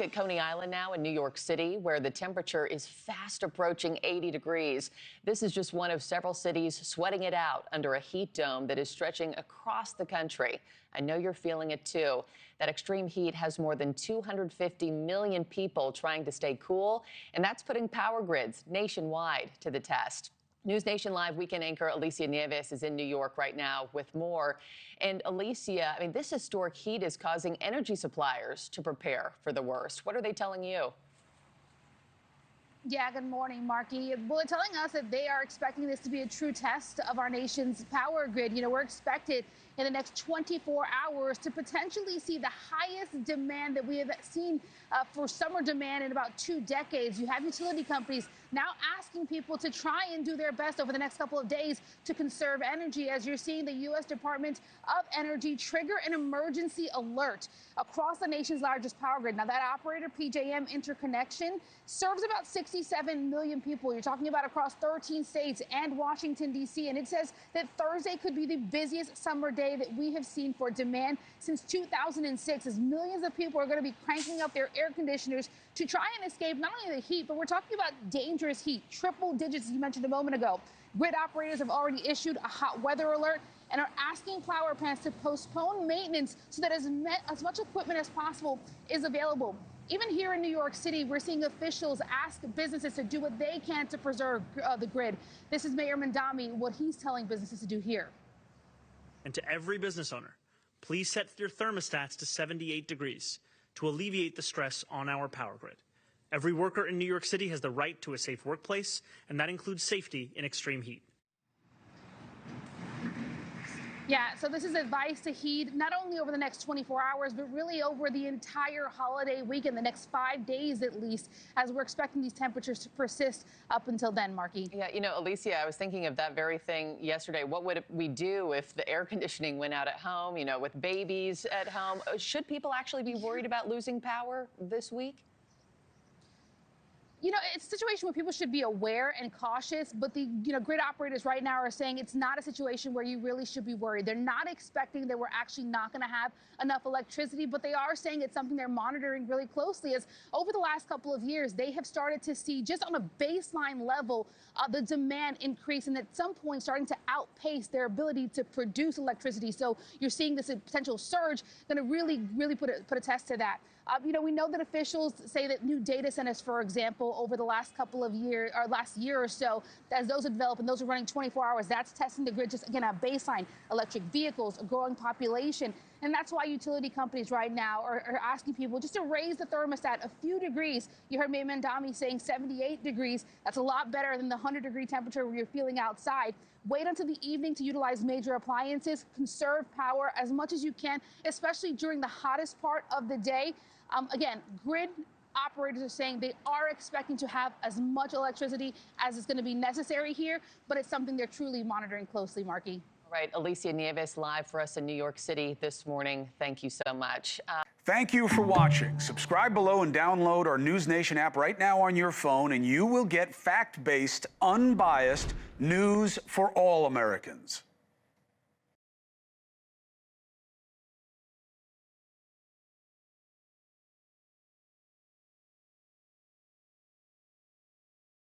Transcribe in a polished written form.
At Coney Island now in New York City, where the temperature is fast approaching 80 degrees. This is just one of several cities sweating it out under a heat dome that is stretching across the country. I know you're feeling it too. That extreme heat has more than 250 million people trying to stay cool, and that's putting power grids nationwide to the test. NewsNation Live weekend anchor Alicia Nieves is in New York right now with more. And Alicia, this historic heat is causing energy suppliers to prepare for the worst. What are they telling you? Yeah, good morning, Markie. Well, they're telling us that they are expecting this to be a true test of our nation's power grid. We're expected in the next 24 hours to potentially see the highest demand that we have seen for summer demand in about 2 decades. You have utility companies now asking people to try and do their best over the next couple of days to conserve energy, as you're seeing the U.S. Department of Energy trigger an emergency alert across the nation's largest power grid. Now, that operator, PJM Interconnection, serves about 67 million people. You're talking about across 13 states and Washington, D.C., and it says that Thursday could be the busiest summer day that we have seen for demand since 2006, as millions of people are going to be cranking up their air conditioners to try and escape not only the heat, but we're talking about dangerous heat, triple digits, as you mentioned a moment ago. Grid operators have already issued a hot weather alert and are asking power plants to postpone maintenance so that as much equipment as possible is available. Even here in New York City, we're seeing officials ask businesses to do what they can to preserve the grid. This is Mayor Mandami, what he's telling businesses to do here. And to every business owner, please set your thermostats to 78 degrees to alleviate the stress on our power grid. Every worker in New York City has the right to a safe workplace, and that includes safety in extreme heat. Yeah, so this is advice to heed not only over the next 24 hours, but really over the entire holiday weekend, the next 5 days at least, as we're expecting these temperatures to persist up until then, Markie. Yeah, Alicia, I was thinking of that very thing yesterday. What would we do if the air conditioning went out at home, with babies at home? Should people actually be worried about losing power this week? It's a situation where people should be aware and cautious, but the grid operators right now are saying it's not a situation where you really should be worried. They're not expecting that we're actually not going to have enough electricity, but they are saying it's something they're monitoring really closely, as over the last couple of years, they have started to see just on a baseline level the demand increase, and at some point starting to outpace their ability to produce electricity. So you're seeing this potential surge going to really put a test to that. We know that officials say that new data centers, for example, over the last couple of years, or last year or so, as those are developed and those are running 24 hours, that's testing the grid just, again, at baseline. Electric vehicles, a growing population. And that's why utility companies right now are asking people just to raise the thermostat a few degrees. You heard Mayor Mandami saying 78 degrees. That's a lot better than the 100-degree temperature where you're feeling outside. Wait until the evening to utilize major appliances. Conserve power as much as you can, especially during the hottest part of the day. Again, grid operators are saying they are expecting to have as much electricity as is going to be necessary here, but it's something they're truly monitoring closely, Markie. All right, Alicia Nieves live for us in New York City this morning. Thank you so much. Thank you for watching. Subscribe below and download our NewsNation app right now on your phone, and you will get fact-based, unbiased news for all Americans.